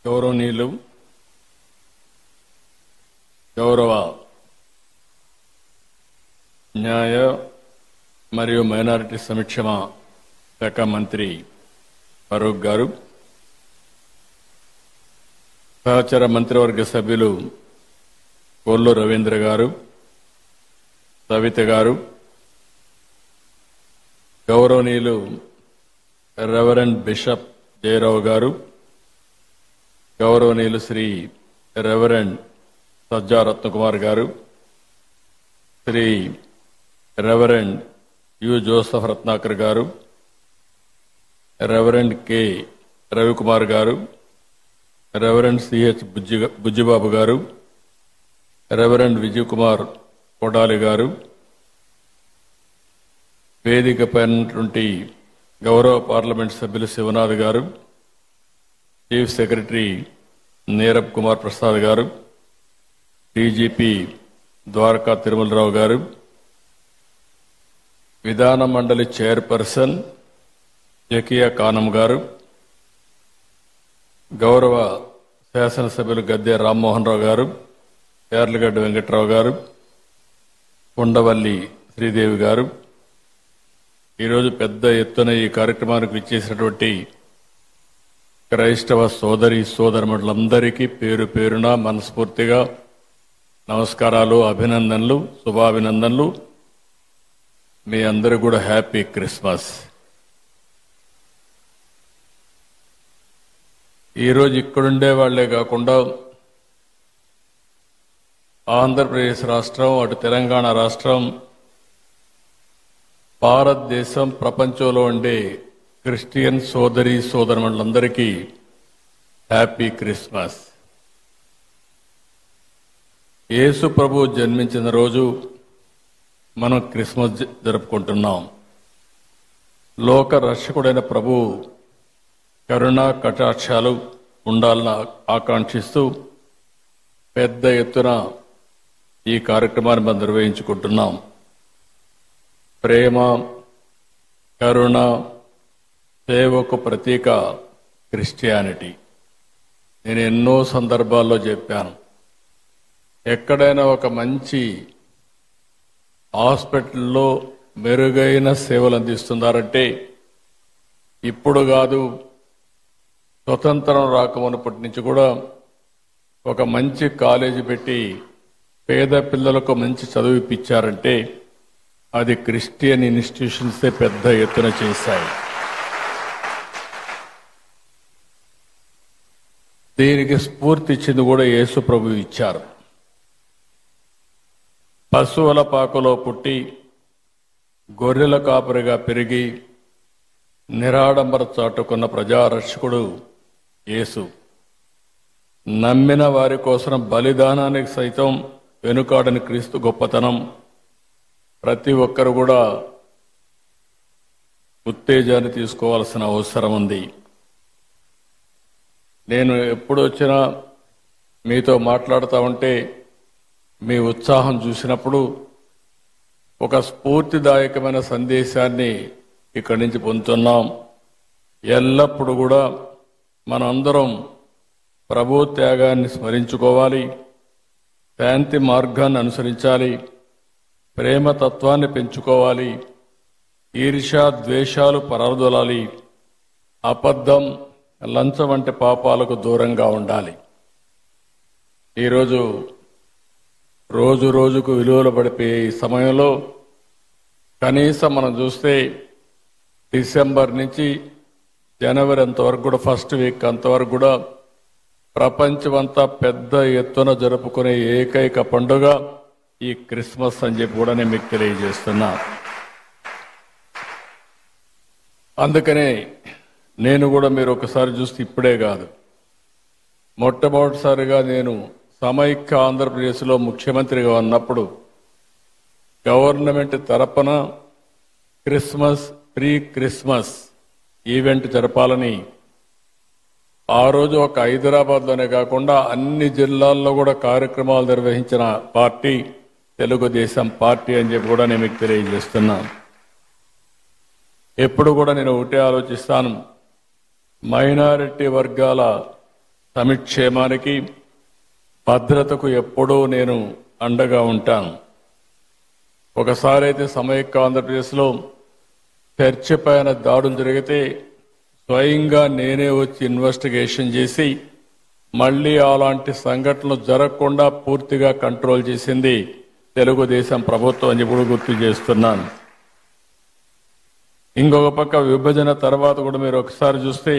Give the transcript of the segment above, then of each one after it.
గౌరవనీయులు గౌరవ న్యాయ మరియు మైనారిటీ సంక్షేమ శాఖ మంత్రి ఫరూక్ గారు, సహచర మంత్రివర్గ సభ్యులు కొల్లు రవీంద్ర గారు, సవిత గారు, గౌరవనీయులు రెవరెండ్ బిషప్ జయరావు గారు, గౌరవనీయులు శ్రీ రెవరెండ్ సజ్జా రత్నకుమార్ గారు, Shri reverend U Joseph Ratnakar గారు, రెవరెండ్ కె రవికుమార్ గారు, రెవరెండ్ సిహెచ్ బుజ్జిబాబు గారు, రెవరెండ్ విజయ్ కుమార్ కొడాలి గారు, వేదికపైనటువంటి గౌరవ పార్లమెంట్ సభ్యులు శివనాథ్ గారు, చీఫ్ సెక్రటరీ నీరబ్ కుమార్ ప్రసాద్ గారు, డీజీపీ ద్వారకా తిరుమలరావు గారు, విధాన మండలి చైర్పర్సన్ జకియా కానం గారు, గౌరవ శాసనసభ్యులు గద్దె రామ్మోహన్ రావు గారు, యార్లగడ్డ వెంకట్రావు గారు, కొండవల్లి శ్రీదేవి గారు, ఈరోజు పెద్ద ఎత్తున ఈ కార్యక్రమానికి విచ్చేసినటువంటి క్రైస్తవ సోదరి సోదరులందరికీ పేరు పేరున మనస్ఫూర్తిగా నమస్కారాలు, అభినందనలు, శుభాభినందనలు. మీ అందరూ కూడా హ్యాపీ క్రిస్మస్. ఈరోజు ఇక్కడుండే వాళ్లే కాకుండా ఆంధ్రప్రదేశ్ రాష్ట్రం, అటు తెలంగాణ రాష్ట్రం, భారతదేశం, ప్రపంచంలో ఉండే క్రిస్టియన్ సోదరి సోదరులందరికీ హ్యాపీ క్రిస్మస్. యేసు ప్రభు జన్మించిన రోజు మనం క్రిస్మస్ జరుపుకుంటున్నాం. లోక రక్షకుడైన ప్రభు కరుణా కటాక్షాలు ఉండాలని ఆకాంక్షిస్తూ పెద్ద ఎత్తున ఈ కార్యక్రమాన్ని మనం నిర్వహించుకుంటున్నాం. ప్రేమ, కరుణ, సేవకు ప్రతీక క్రిస్టియానిటీ. నేను ఎన్నో సందర్భాల్లో చెప్పాను, ఎక్కడైనా ఒక మంచి హాస్పిటల్లో మెరుగైన సేవలు అందిస్తున్నారంటే ఇప్పుడు కాదు, స్వతంత్రం రాకమునప్పటి నుంచి కూడా ఒక మంచి కాలేజీ పెట్టి పేద పిల్లలకు మంచి చదువు ఇప్పించారంటే అది క్రిస్టియన్ ఇన్స్టిట్యూషన్సే పెద్ద ఎత్తున చేశాయి. దీనికి స్ఫూర్తి ఇచ్చింది కూడా యేసు ప్రభు ఇచ్చారు. పశువుల పాకలో పుట్టి గొర్రెల కాపరిగా పెరిగి నిరాడంబర చాటుకున్న ప్రజారక్షకుడు యేసు. నమ్మిన వారి కోసం బలిదానానికి సైతం వెనుకాడని క్రీస్తు గొప్పతనం ప్రతి ఒక్కరు కూడా ఉత్తేజాన్ని తీసుకోవాల్సిన అవసరం ఉంది. నేను ఎప్పుడు వచ్చినా మీతో మాట్లాడుతూ ఉంటే మీ ఉత్సాహం చూసినప్పుడు ఒక స్ఫూర్తిదాయకమైన సందేశాన్ని ఇక్కడి నుంచి పొందుతున్నాం. ఎల్లప్పుడూ కూడా మనందరం ప్రభు త్యాగాన్ని స్మరించుకోవాలి, శాంతి మార్గాన్ని అనుసరించాలి, ప్రేమతత్వాన్ని పెంచుకోవాలి, ఈర్ష్య ద్వేషాలు పరదొలాలి, అబద్ధం, లంచం వంటి పాపాలకు దూరంగా ఉండాలి. ఈరోజు రోజు రోజుకు విలువలు పడిపోయే ఈ సమయంలో కనీసం మనం చూస్తే డిసెంబర్ నుంచి జనవరి అంతవరకు కూడా, ఫస్ట్ వీక్ అంతవరకు కూడా ప్రపంచమంతా పెద్ద ఎత్తున జరుపుకునే ఏకైక పండుగ ఈ క్రిస్మస్ అని చెప్పి కూడా నేను మీకు తెలియజేస్తున్నా. అందుకనే నేను కూడా మీరు ఒకసారి చూస్తే ఇప్పుడే కాదు, మొట్టమొదటిసారిగా నేను సమైక్య ఆంధ్రప్రదేశ్లో ముఖ్యమంత్రిగా ఉన్నప్పుడు గవర్నమెంట్ తరపున ప్రీ క్రిస్మస్ ఈవెంట్ జరపాలని ఆ రోజు ఒక హైదరాబాద్లోనే కాకుండా అన్ని జిల్లాల్లో కూడా కార్యక్రమాలు నిర్వహించిన పార్టీ తెలుగుదేశం పార్టీ అని చెప్పి కూడా నేను మీకు తెలియజేస్తున్నాను. ఎప్పుడు కూడా నేను ఒకటే ఆలోచిస్తాను, మైనారిటీ వర్గాల సమిక్షేమానికి భద్రతకు ఎప్పుడూ నేను అండగా ఉంటాను. ఒకసారి అయితే సమైక్య ఆంధ్రప్రదేశ్లో చర్చి పైన దాడులు జరిగితే స్వయంగా నేనే వచ్చి ఇన్వెస్టిగేషన్ చేసి మళ్లీ అలాంటి సంఘటనలు జరగకుండా పూర్తిగా కంట్రోల్ చేసింది తెలుగుదేశం ప్రభుత్వం అని ఇప్పుడు గుర్తు చేస్తున్నాను. ఇంకొక పక్క విభజన తర్వాత కూడా మీరు ఒకసారి చూస్తే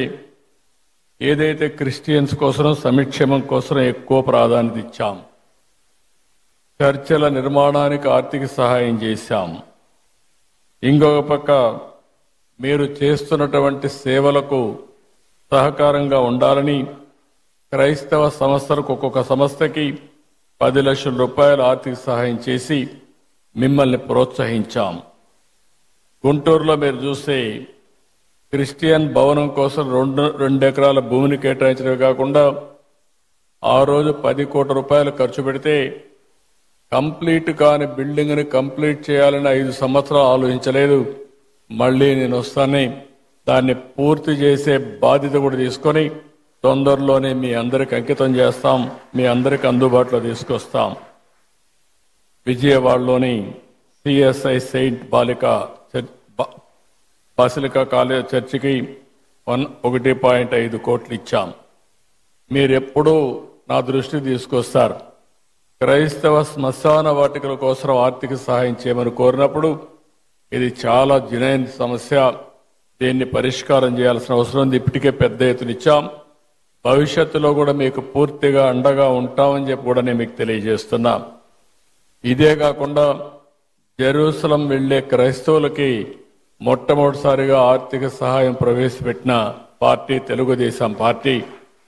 ఏదైతే క్రిస్టియన్స్ కోసం సంక్షేమం కోసం ఎక్కువ ప్రాధాన్యత ఇచ్చాం, చర్చల నిర్మాణానికి ఆర్థిక సహాయం చేశాం. ఇంకొక పక్క మీరు చేస్తున్నటువంటి సేవలకు సహకారంగా ఉండాలని క్రైస్తవ సంస్థలకు ఒక్కొక్క సంస్థకి 10 లక్షల రూపాయల ఆర్థిక సహాయం చేసి మిమ్మల్ని ప్రోత్సహించాం. గుంటూరులో మీరు చూస్తే క్రిస్టియన్ భవనం కోసం 2 ఎకరాల భూమిని కేటాయించడమే కాకుండా ఆ రోజు 10 కోట్ల రూపాయలు ఖర్చు పెడితే కంప్లీట్ కాని బిల్డింగ్ని కంప్లీట్ చేయాలని 5 సంవత్సరాలు ఆలోచించలేదు. మళ్లీ నేను వస్తానే దాన్ని పూర్తి చేసే బాధ్యత కూడా తీసుకొని తొందరలోనే మీ అందరికి అంకితం చేస్తాం, మీ అందరికి అందుబాటులో తీసుకొస్తాం. విజయవాడలోని సిఎస్ఐ సెయింట్ బాసిలికా కాలేజ్ చర్చికి 1.5 కోట్లు ఇచ్చాం. మీరెప్పుడూ నా దృష్టి తీసుకొస్తారు. క్రైస్తవ శ్మశాన వాటికల కోసం ఆర్థిక సహాయం చేయమని కోరినప్పుడు ఇది చాలా జనైన సమస్య, దీన్ని పరిష్కారం చేయాల్సిన అవసరం ఉంది. ఇప్పటికే పెద్ద ఎత్తున ఇచ్చాం. భవిష్యత్తులో కూడా మీకు పూర్తిగా అండగా ఉంటామని చెప్పి కూడా నేను మీకు తెలియజేస్తున్నా. ఇదే కాకుండా జెరూసలం వెళ్లే క్రైస్తవులకి మొట్టమొదటిసారిగా ఆర్థిక సహాయం ప్రవేశపెట్టిన పార్టీ తెలుగుదేశం పార్టీ.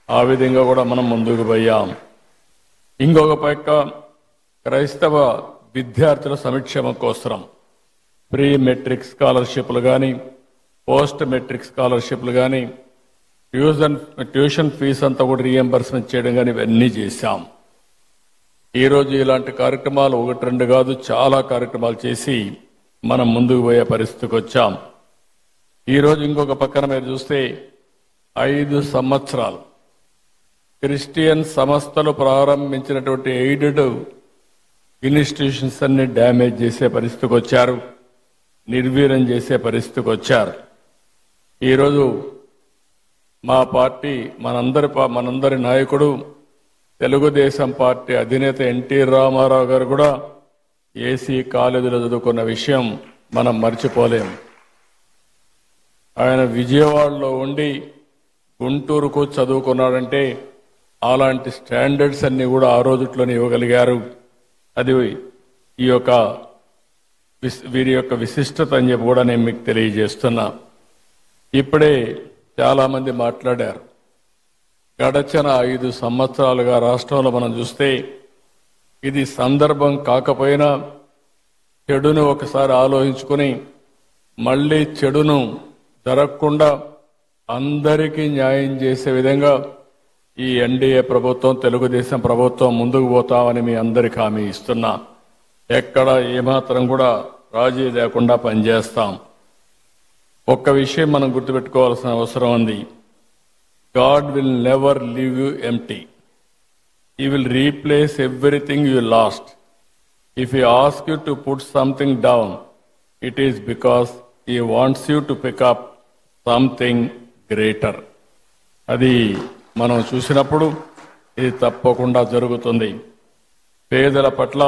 ఆ విధంగా కూడా మనం ముందుకు పోయాం. ఇంకొక పక్క క్రైస్తవ విద్యార్థుల సంక్షేమం కోసం ప్రీ మెట్రిక్ స్కాలర్షిప్లు కానీ, పోస్ట్ మెట్రిక్ స్కాలర్షిప్లు కానీ, ట్యూషన్ ఫీజు అంతా కూడా రీఎంబర్స్మెంట్ చేయడం కానీ ఇవన్నీ చేశాం. ఈరోజు ఇలాంటి కార్యక్రమాలు 1-2 కాదు, చాలా కార్యక్రమాలు చేసి మనం ముందుకు పోయే పరిస్థితికి వచ్చాం. ఈరోజు ఇంకొక పక్కన మీరు చూస్తే 5 సంవత్సరాలు క్రిస్టియన్ సంస్థలు ప్రారంభించినటువంటి ఎయిడెడ్ ఇన్స్టిట్యూషన్స్ అన్ని డ్యామేజ్ చేసే పరిస్థితికి వచ్చారు, నిర్వీర్యం చేసే పరిస్థితికి వచ్చారు. ఈరోజు మా పార్టీ మనందరి నాయకుడు తెలుగుదేశం పార్టీ అధినేత ఎన్టీ రామారావు గారు కూడా ఏసీ కాలేజీలో చదువుకున్న విషయం మనం మర్చిపోలేం. ఆయన విజయవాడలో ఉండి గుంటూరుకు చదువుకున్నాడంటే అలాంటి స్టాండర్డ్స్ అన్ని కూడా ఆ రోజుట్లోనే ఇవ్వగలిగారు. అది వీరి యొక్క విశిష్టత అని చెప్పి కూడా నేను మీకు తెలియజేస్తున్నా. ఇప్పుడే చాలా మంది మాట్లాడారు. గడచిన 5 సంవత్సరాలుగా రాష్ట్రంలో మనం చూస్తే ఇది సందర్భం కాకపోయినా చెడును ఒకసారి ఆలోచించుకుని మళ్లీ చెడును జరగకుండా అందరికీ న్యాయం చేసే విధంగా ఈ ఎన్డీఏ ప్రభుత్వం, తెలుగుదేశం ప్రభుత్వం ముందుకు పోతామని మీ అందరికీ హామీ ఇస్తున్నా. ఎక్కడ ఏమాత్రం కూడా రాజీ లేకుండా పనిచేస్తాం. ఒక్క విషయం మనం గుర్తుపెట్టుకోవాల్సిన అవసరం ఉంది. God will never leave you empty. He will replace everything you lost. If He asks you to put something down, it is because He wants you to pick up something greater. అది మనం చూసినప్పుడు ఇది తప్పకుండా జరుగుతుంది. పేదల పట్ల,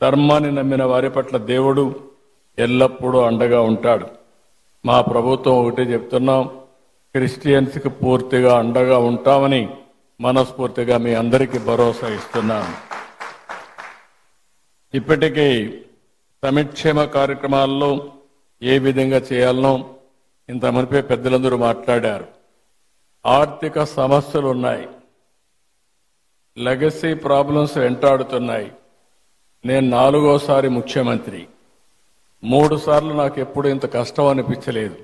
ధర్మాన్ని నమ్మిన వారి పట్ల దేవుడు ఎల్లప్పుడూ అండగా ఉంటాడు. మా ప్రభుత్వం ఒకటే చెప్తున్నాం, క్రిస్టియన్స్కి పూర్తిగా అండగా ఉంటామని మనస్ఫూర్తిగా మీ అందరికీ భరోసా ఇస్తున్నాను. ఇప్పటికీ సంక్షేమ కార్యక్రమాల్లో ఏ విధంగా చేయాలనో ఇంత మునిపే పెద్దలందరూ మాట్లాడారు. ఆర్థిక సమస్యలు ఉన్నాయి, లెగసీ ప్రాబ్లమ్స్ వెంటాడుతున్నాయి. నేను 4వసారి ముఖ్యమంత్రి. 3 సార్లు నాకు ఎప్పుడు ఇంత కష్టం అనిపించలేదు.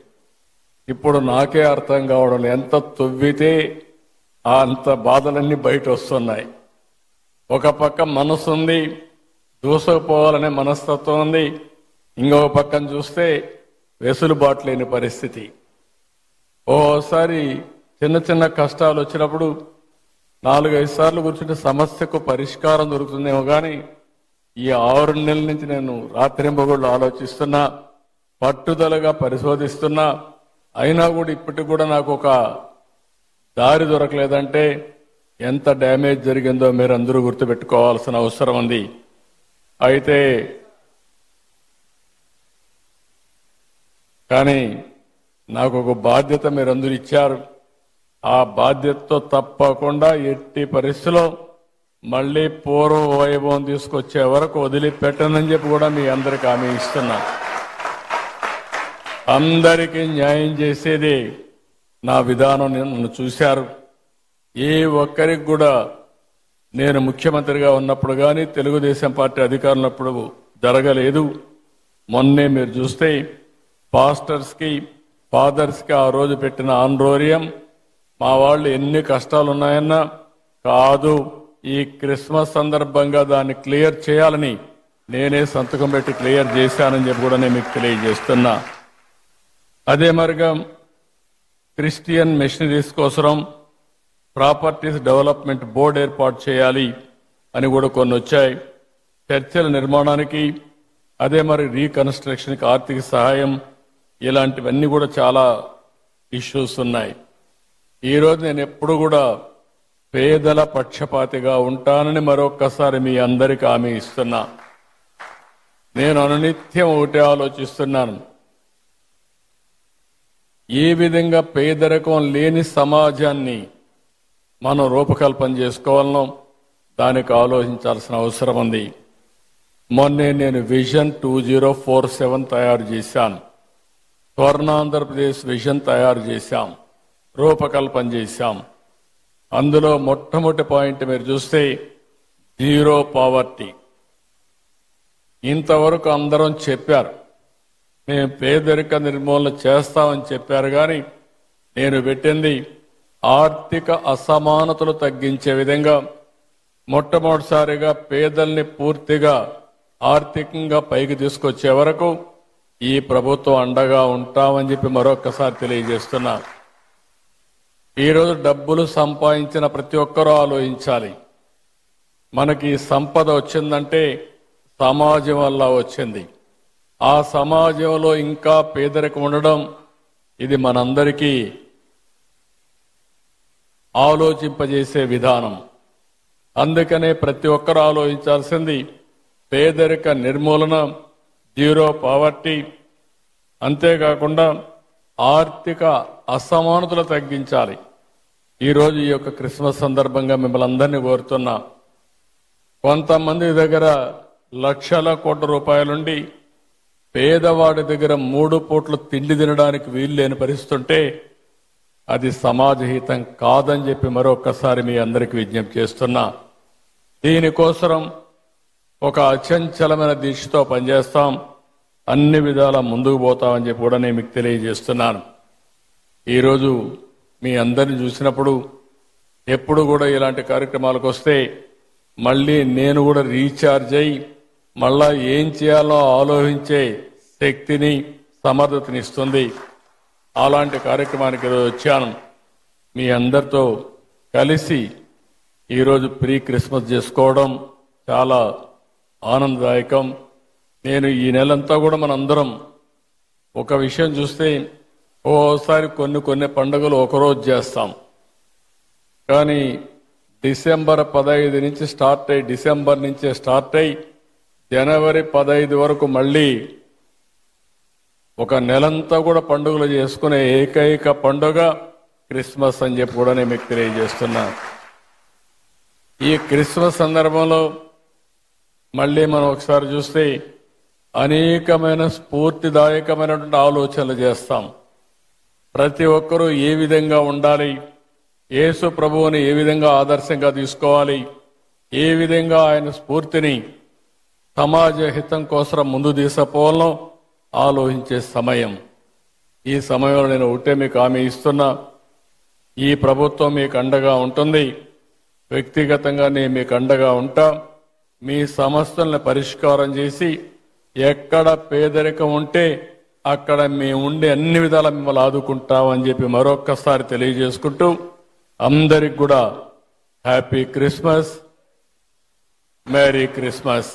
ఇప్పుడు నాకే అర్థం కావడం, ఎంత తొవ్వితే అంత బాధలన్నీ బయట వస్తున్నాయి. ఒక పక్క మనసు ఉంది, దూసుకుపోవాలనే మనస్తత్వం ఉంది. ఇంకొక పక్కన చూస్తే వెసులుబాటు లేని పరిస్థితి. ఓసారి చిన్న చిన్న కష్టాలు వచ్చినప్పుడు 4-5 సార్లు కూర్చుంటే సమస్యకు పరిష్కారం దొరుకుతుందేమో కానీ ఈ 6 నెలల నుంచి నేను రాత్రింబగళ్ళు ఆలోచిస్తున్నా, పట్టుదలగా పరిశోధిస్తున్నా. అయినా కూడా ఇప్పటికి కూడా నాకు ఒక దారి దొరకలేదంటే ఎంత డ్యామేజ్ జరిగిందో మీరు అందరూ గుర్తుపెట్టుకోవాల్సిన అవసరం ఉంది. అయితే కానీ నాకు ఒక బాధ్యత మీరందరూ ఇచ్చారు. ఆ బాధ్యతతో తప్పకుండా ఎట్టి పరిస్థితిలో మళ్ళీ పూర్వ వైభవం తీసుకొచ్చే వరకు వదిలిపెట్టనని చెప్పి కూడా మీ అందరికి హామీ ఇస్తున్నా. అందరికీ న్యాయం చేసేది నా విధానం. నన్ను చూశారు. ఏ ఒక్కరికి కూడా నేను ముఖ్యమంత్రిగా ఉన్నప్పుడు కానీ తెలుగుదేశం పార్టీ అధికారులప్పుడు జరగలేదు. మొన్నే మీరు చూస్తే పాస్టర్స్కి ఫాదర్స్కి ఆ రోజు పెట్టిన ఆందోళన మా వాళ్ళు ఎన్ని కష్టాలు ఉన్నాయన్నా కాదు, ఈ క్రిస్మస్ సందర్భంగా దాన్ని క్లియర్ చేయాలని నేనే సంతకం పెట్టి క్లియర్ చేశానని చెప్పి కూడా నేను మీకు తెలియజేస్తున్నా. అదే మరిగా క్రిస్టియన్ మిషనరీస్ కోసం ప్రాపర్టీస్ డెవలప్మెంట్ బోర్డు ఏర్పాటు చేయాలి అని కూడా కొన్ని వచ్చాయి. చర్చల నిర్మాణానికి, అదే మరి రీకన్స్ట్రక్షన్కి ఆర్థిక సహాయం, ఇలాంటివన్నీ కూడా చాలా ఇష్యూస్ ఉన్నాయి. ఈరోజు నేను ఎప్పుడు కూడా పేదల పక్షపాతిగా ఉంటానని మరొక్కసారి మీ అందరికీ హామీ ఇస్తున్నా. నేను అనునిత్యం ఒకటే ఆలోచిస్తున్నాను, ఏ విధంగా పేదరికం లేని సమాజాన్ని మనం రూపకల్పన చేసుకోవాలనో దానికి ఆలోచించాల్సిన అవసరం ఉంది. మొన్నే నేను విజన్ 2047 తయారు చేశాను. స్వర్ణాంధ్రప్రదేశ్ విజన్ తయారు చేశాం, రూపకల్పన చేశాం. అందులో మొట్టమొదటి పాయింట్ మీరు చూస్తే జీరో పావర్టీ. ఇంతవరకు అందరం చెప్పారు మేము పేదరిక నిర్మూలన చేస్తామని చెప్పారు, కానీ నేను పెట్టింది ఆర్థిక అసమానతలు తగ్గించే విధంగా మొట్టమొదటిసారిగా పేదల్ని పూర్తిగా ఆర్థికంగా పైకి తీసుకొచ్చే వరకు ఈ ప్రభుత్వం అండగా ఉంటామని చెప్పి మరొకసారి తెలియజేస్తున్నా. ఈరోజు డబ్బులు సంపాదించిన ప్రతి ఒక్కరూ ఆలోచించాలి, మనకి సంపద వచ్చిందంటే సమాజం వల్ల వచ్చింది. ఆ సమాజంలో ఇంకా పేదరికం ఉండడం ఇది మనందరికీ ఆలోచింపజేసే విధానం. అందుకనే ప్రతి ఒక్కరూ ఆలోచించాల్సింది పేదరిక నిర్మూలన, జీరో పావర్టీ. అంతేకాకుండా ఆర్థిక అసమానతలు తగ్గించాలి. ఈరోజు ఈ యొక్క క్రిస్మస్ సందర్భంగా మిమ్మల్ని అందరినీ కోరుతున్నా, కొంతమంది దగ్గర లక్షల కోట్ల రూపాయలుండి పేదవాడి దగ్గర 3 పూట్ల తిండి తినడానికి వీలు లేని పరిస్థితుంటే అది సమాజహితం కాదని చెప్పి మరొకసారి మీ అందరికీ విజ్ఞప్తి చేస్తున్నా. దీనికోసం ఒక అచంచలమైన దీక్షతో పనిచేస్తాం, అన్ని విధాల ముందుకు పోతామని చెప్పి కూడా నేను మీకు తెలియజేస్తున్నాను. ఈరోజు మీ అందరిని చూసినప్పుడు ఎప్పుడు కూడా ఇలాంటి కార్యక్రమాలకు వస్తే మళ్ళీ నేను కూడా రీఛార్జ్ అయ్యి మళ్ళా ఏం చేయాలో ఆలోచించే శక్తిని, సమర్థతని ఇస్తుంది. అలాంటి కార్యక్రమానికి ఈరోజు వచ్చాను. మీ అందరితో కలిసి ఈరోజు ప్రీ క్రిస్మస్ చేసుకోవడం చాలా ఆనందదాయకం. నేను ఈ నెలంతా కూడా మనందరం ఒక విషయం చూస్తే ఓసారి కొన్ని పండుగలు ఒకరోజు చేస్తాం, కానీ డిసెంబర్ 15 నుంచి స్టార్ట్ అయ్యి, డిసెంబర్ నుంచే స్టార్ట్ అయ్యి జనవరి 15 వరకు మళ్ళీ ఒక నెలంతా కూడా పండుగలు చేసుకునే ఏకైక పండుగ క్రిస్మస్ అని చెప్పి కూడా నేను మీకు తెలియజేస్తున్నా. ఈ క్రిస్మస్ సందర్భంలో మళ్ళీ మనం ఒకసారి చూస్తే అనేకమైన స్ఫూర్తిదాయకమైనటువంటి ఆలోచనలు చేస్తాం. ప్రతి ఒక్కరూ ఏ విధంగా ఉండాలి, యేసు ప్రభువుని ఏ విధంగా ఆదర్శంగా తీసుకోవాలి, ఏ విధంగా ఆయన స్ఫూర్తిని సమాజ హితం కోసం ముందు తీసుకుపోవాలో ఆలోచించే సమయం. ఈ సమయంలో నేను ఒకటే మీకు హామీ ఇస్తున్నా, ఈ ప్రభుత్వం మీకు అండగా ఉంటుంది. వ్యక్తిగతంగా నేను మీకు అండగా ఉంటా. మీ సమస్యలను పరిష్కారం చేసి ఎక్కడ పేదరికం ఉంటే అక్కడ మేము ఉండి అన్ని విధాలా మిమ్మల్ని ఆదుకుంటామని చెప్పి మరొక్కసారి తెలియజేసుకుంటూ అందరికి కూడా హ్యాపీ క్రిస్మస్, మేరీ క్రిస్మస్.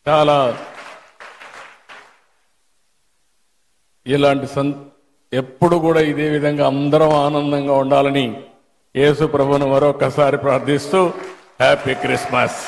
చాలా ఇలాంటి ఎప్పుడు కూడా ఇదే విధంగా అందరం ఆనందంగా ఉండాలని యేసు ప్రభువును మరొకసారి ప్రార్థిస్తూ హ్యాపీ క్రిస్మస్.